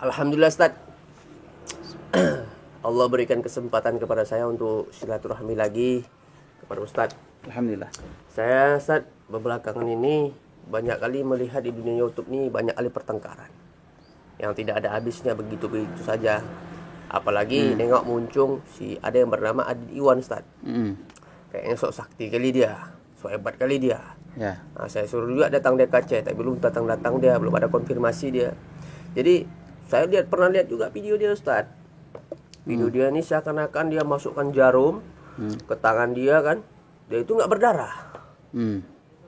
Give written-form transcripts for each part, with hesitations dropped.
Alhamdulillah Ustaz. Allah berikan kesempatan kepada saya untuk silaturahmi lagi kepada Ustaz. Alhamdulillah. Saya Ustaz belakangan ini banyak kali melihat di dunia YouTube nih banyak kali pertengkaran yang tidak ada habisnya begitu-begitu saja. Apalagi nengok muncul ada yang bernama Adit Iwan Ustaz. Kayaknya sok sakti kali dia, sok hebat kali dia. Ya. Nah, saya suruh juga datang DKC, tapi belum datang dia, belum ada konfirmasi dia. Jadi saya pernah lihat juga video dia Ustaz. Video dia ini seakan-akan dia masukkan jarum ke tangan dia kan, dia itu nggak berdarah.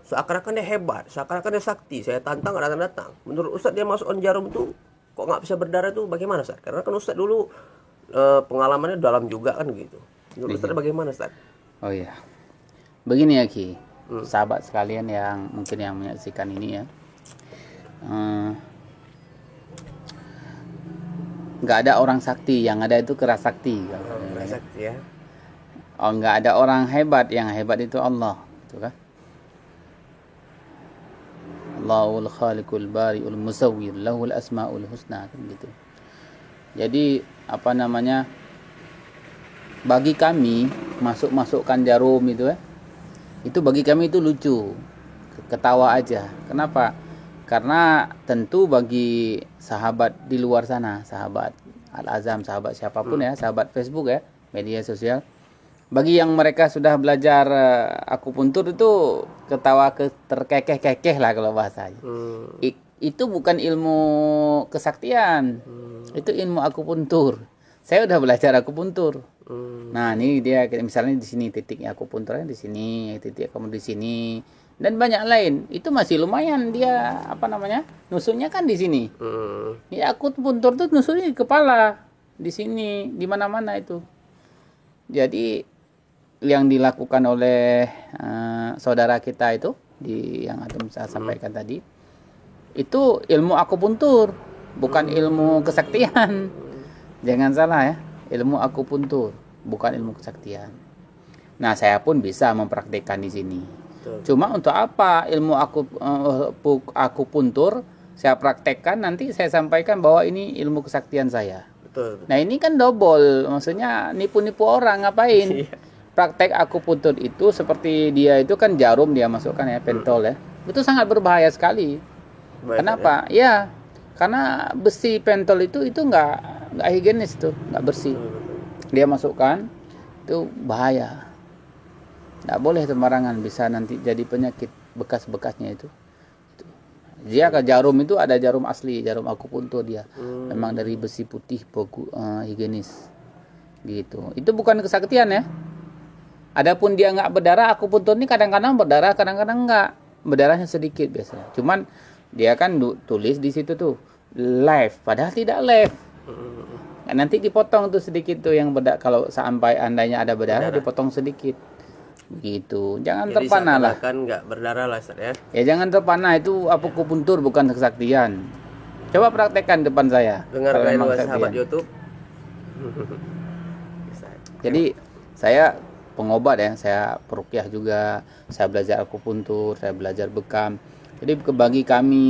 Seakan-akan dia hebat, seakan-akan dia sakti. Saya tantang datang. Menurut Ustaz dia masukkan jarum itu kok nggak bisa berdarah itu bagaimana Ustaz? Karena kan Ustaz dulu pengalamannya dalam juga kan gitu. Menurut Ustaz bagaimana Ustaz? Oh iya. Begini ya Ki, sahabat sekalian yang mungkin yang menyaksikan ini ya. Nggak ada orang sakti, yang ada itu keras sakti. Keras sakti ya. Oh, nggak ada orang hebat, yang hebat itu Allah, gitu kan? Allahul khaliqul bari'ul musawwir lahul asmaul husna kan gitu. Jadi apa namanya? Bagi kami masukkan jarum itu itu bagi kami itu lucu, ketawa aja. Kenapa? Karena tentu bagi sahabat di luar sana, sahabat Al-Azam, sahabat siapapun ya, sahabat Facebook ya, media sosial, bagi yang mereka sudah belajar akupuntur itu ketawa terkekeh-kekeh lah kalau bahasanya. Itu bukan ilmu kesaktian, itu ilmu akupuntur. Saya udah belajar akupuntur. Nah ini dia misalnya di sini titiknya akupunturnya di sini, titik kamu di sini, dan banyak lain. Itu masih lumayan dia apa namanya nusuknya kan di sini. Ya akupuntur tuh nusuknya di kepala, di sini, di mana-mana itu. Jadi yang dilakukan oleh saudara kita itu yang Antum saya sampaikan tadi itu ilmu akupuntur, bukan ilmu kesaktian. Jangan salah ya, ilmu akupuntur bukan ilmu kesaktian. Nah saya pun bisa mempraktikkan di sini. Cuma untuk apa ilmu akupuntur saya praktekkan, nanti saya sampaikan bahwa ini ilmu kesaktian saya. Betul. Nah ini kan double, maksudnya nipu-nipu orang ngapain? Praktek akupuntur itu seperti dia itu kan jarum dia masukkan ya, pentol ya. Itu sangat berbahaya sekali. Kenapa? Ya, karena besi pentol itu nggak higienis tuh, nggak bersih. Dia masukkan itu bahaya. Nggak boleh sembarangan, bisa nanti jadi penyakit bekas-bekasnya itu. Dia ke jarum itu ada jarum asli, jarum akupuntur dia. Memang dari besi putih higienis. Gitu. Itu bukan kesaktian ya. Adapun dia nggak berdarah, akupuntur ini kadang-kadang berdarah, kadang-kadang nggak. Berdarahnya sedikit biasanya. Cuman dia kan tulis di situ tuh live, padahal tidak live. Nah, nanti dipotong tuh sedikit tuh yang kalau sampai andainya ada berdarah dipotong sedikit. Gitu. Jangan jadi terpana lah. Kan nggak berdarah lah Ustaz ya. Ya jangan terpana, itu akupuntur bukan kesaktian. Coba praktekkan depan saya. Dengar sahabat YouTube. Jadi saya pengobat ya, saya peruqyah juga, saya belajar akupuntur, saya belajar bekam. Jadi bagi kami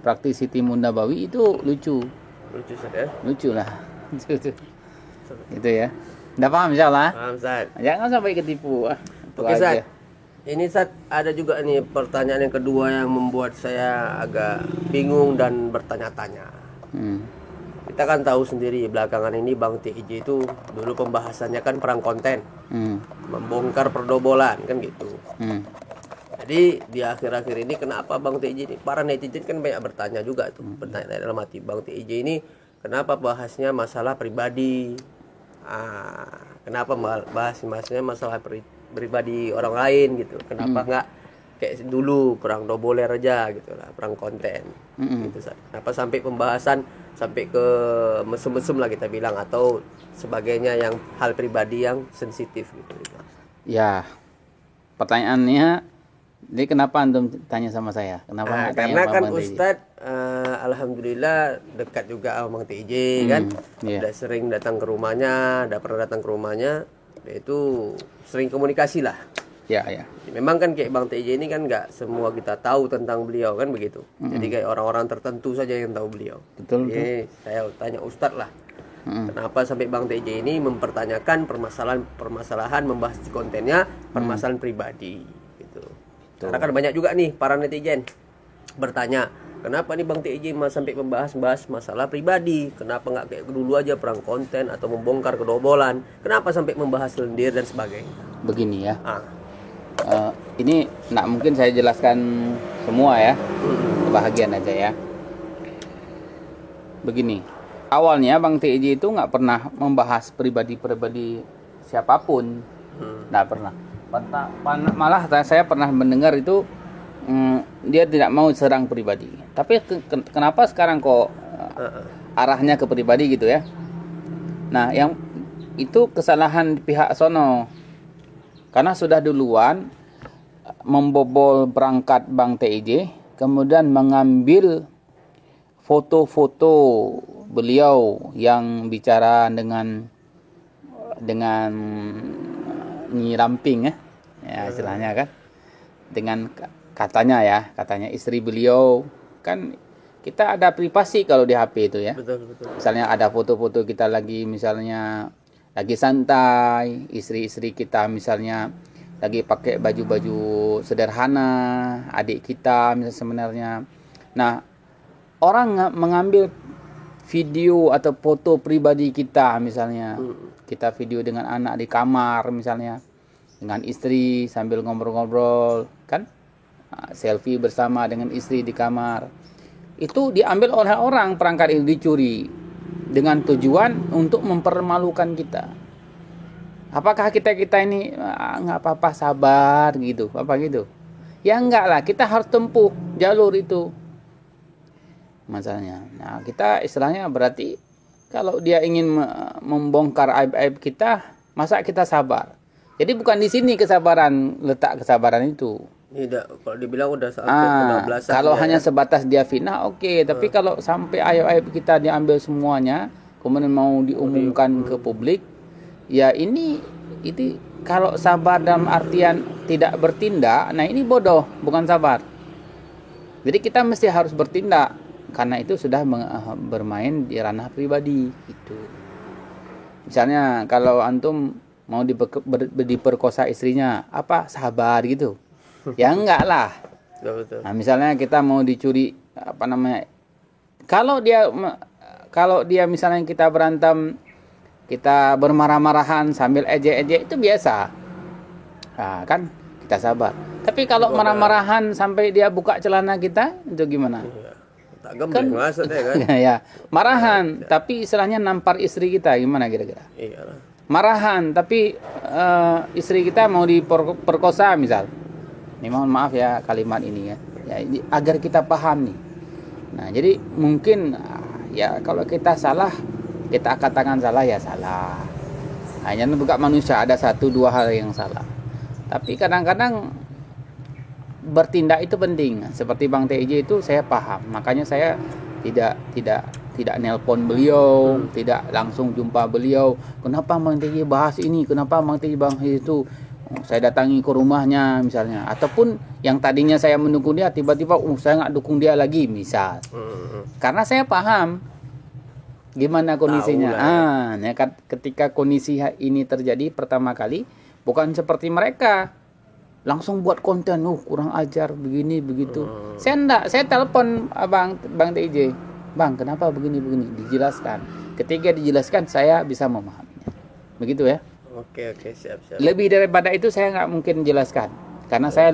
praktisi Timun Nabawi itu lucu. Lucu Ustaz ya? Lucu lah. Itu ya. Udah paham insyaallah? Paham Ustaz. Jangan sampai ketipu. Oke Ustaz. Ini Ustaz ada juga nih pertanyaan yang kedua yang membuat saya agak bingung dan bertanya-tanya. Kita kan tahu sendiri belakangan ini Bang TIJ itu dulu pembahasannya kan perang konten. Membongkar perdobolan kan gitu. Jadi di akhir-akhir ini kenapa Bang TIJ ini, para netizen kan banyak bertanya juga tuh, bertanya dalam hati Bang TIJ ini kenapa bahasnya masalah pribadi, kenapa bahasnya masalah pribadi orang lain gitu, kenapa nggak kayak dulu perang doboler aja gitu lah, perang konten gitu. Kenapa sampai pembahasan sampai ke mesum-mesum lah kita bilang atau sebagainya yang hal pribadi yang sensitif gitu. Ya, pertanyaannya jadi kenapa Antum tanya sama saya? Kenapa karena kan Ustadz alhamdulillah dekat juga sama Bang TIJ kan. Udah sering datang ke rumahnya, udah pernah datang ke rumahnya. Dia itu sering komunikasi lah. Ya, ya. Memang kan kayak Bang TJ ini kan nggak semua kita tahu tentang beliau kan begitu. Jadi kayak orang-orang tertentu saja yang tahu beliau. Betul. Jadi saya tanya Ustadz lah, kenapa sampai Bang TJ ini mempertanyakan permasalahan membahas di kontennya permasalahan pribadi gitu. Karena kan banyak juga nih para netizen bertanya, kenapa nih Bang TJ sampai membahas masalah pribadi? Kenapa nggak kayak dulu aja perang konten atau membongkar kedobolan? Kenapa sampai membahas lendir dan sebagainya? Begini ya. Ini nggak mungkin saya jelaskan semua ya, kebahagiaan aja ya. Begini, awalnya Bang TJ itu nggak pernah membahas pribadi siapapun, nggak pernah. Malah saya pernah mendengar itu dia tidak mau serang pribadi. Tapi kenapa sekarang kok arahnya ke pribadi gitu ya? Nah, yang itu kesalahan pihak sono. Karena sudah duluan membobol perangkat Bang TJ, kemudian mengambil foto-foto beliau yang bicara dengan Nyi Ramping ya istilahnya kan, dengan katanya istri beliau kan. Kita ada privasi kalau di HP itu ya. Betul. Misalnya ada foto-foto kita lagi misalnya lagi santai, istri-istri kita misalnya lagi pakai baju-baju sederhana, adik kita misalnya sebenarnya. Nah, orang mengambil video atau foto pribadi kita misalnya. Kita video dengan anak di kamar misalnya, dengan istri sambil ngobrol-ngobrol kan, selfie bersama dengan istri di kamar. Itu diambil oleh orang, perangkat ini dicuri dengan tujuan untuk mempermalukan kita. Apakah kita ini nggak apa-apa, sabar gitu, apa gitu? Ya enggak lah, kita harus tempuh jalur itu. Masalahnya, nah kita istilahnya berarti kalau dia ingin membongkar aib-aib kita, masa kita sabar? Jadi bukan di sini letak kesabaran itu. Tidak, kalau dibilang udah sampai kebablasan. Kalau hanya sebatas dia fitnah, oke. Tapi kalau sampai aib-aib kita diambil semuanya, kemudian mau diumumkan ke publik, ya ini kalau sabar dalam artian tidak bertindak, nah ini bodoh, bukan sabar. Jadi kita mesti harus bertindak, karena itu sudah bermain di ranah pribadi gitu. Misalnya kalau antum mau diperkosa istrinya, apa sabar gitu? Ya enggak lah. Betul. Nah, misalnya kita mau dicuri kalau dia misalnya kita berantem, kita bermarah-marahan sambil ejek-ejek, itu biasa. Nah, kan kita sabar. Tapi kalau marah-marahan sampai dia buka celana kita, itu gimana? Iya. Tak gembleng maksudnya kan. Ya, marahan tapi istilahnya nampar istri kita, gimana kira-kira? Iyalah. Marahan tapi istri kita mau diperkosa misal. Ini mohon maaf ya kalimat ini ya. Agar kita paham nih. Nah, jadi mungkin ya kalau kita salah, kita katakan salah ya salah. Hanya bukan manusia, ada 1-2 hal yang salah. Tapi kadang-kadang bertindak itu penting. Seperti Bang TJ itu saya paham. Makanya saya tidak nelpon beliau, tidak langsung jumpa beliau. Kenapa Bang TJ bahas ini? Kenapa Bang TJ bahas itu? Saya datangi ke rumahnya misalnya, ataupun yang tadinya saya mendukung dia tiba-tiba saya nggak dukung dia lagi misal. Karena saya paham gimana kondisinya. Ya, ketika kondisi ini terjadi pertama kali, bukan seperti mereka langsung buat konten, kurang ajar begini begitu. Saya telepon Bang TJ, Bang kenapa begini dijelaskan. Ketika dijelaskan saya bisa memahaminya. Begitu ya. Oke, siap. Lebih daripada itu saya nggak mungkin jelaskan, karena saya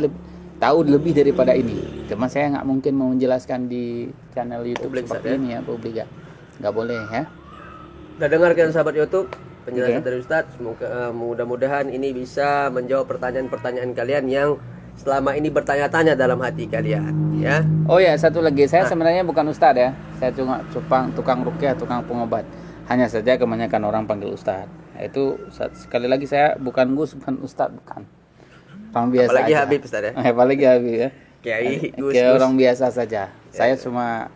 tahu lebih daripada ini. Cuma saya nggak mungkin mau menjelaskan di channel YouTube publik seperti ini ya, publik ya. Nggak boleh ya. Udah dengarkan sahabat YouTube penjelasan dari Ustadz. Mudah-mudahan ini bisa menjawab pertanyaan-pertanyaan kalian yang selama ini bertanya-tanya dalam hati kalian ya. Oh ya, satu lagi, saya sebenarnya bukan Ustadz ya. Saya cuma tukang ruqyah, tukang pengobat. Hanya saja kebanyakan orang panggil Ustadz. Itu sekali lagi saya bukan Gus, bukan Ustadz, bukan. Orang biasa apalagi aja. Habib Ustadz ya. Apalagi Habib ya. Kiai Gus. Kayak orang biasa saja. Saya cuma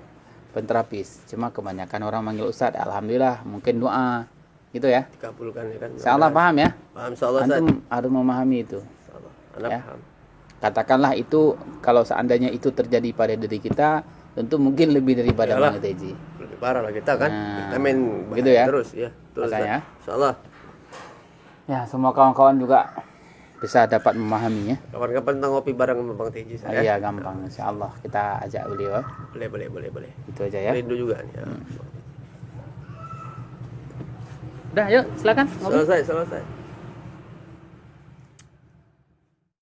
penterapis. Cuma kebanyakan orang manggil Ustadz. Alhamdulillah, mungkin doa gitu ya. Dikabulkan ya kan. Insyaallah paham ya. Paham insyaallah. Antum harus memahami itu. Anda Ya. paham. Katakanlah itu kalau seandainya itu terjadi pada diri kita, tentu mungkin lebih daripada Iyalah. Bang Teji. Lebih parah lah kita kan. Nah, Kita main gitu bahaya ya. terus ya. Terus Makanya. insyaallah Ya, semua kawan-kawan juga bisa dapat memahaminya. kapan-kapan kita ngopi bareng sama Bang Teji saya. Iya, gampang. Insyaallah kita ajak beliau. Boleh. Itu aja ya. Rindu juga nih. Ya. Udah, yuk silakan ngopi. Selesai.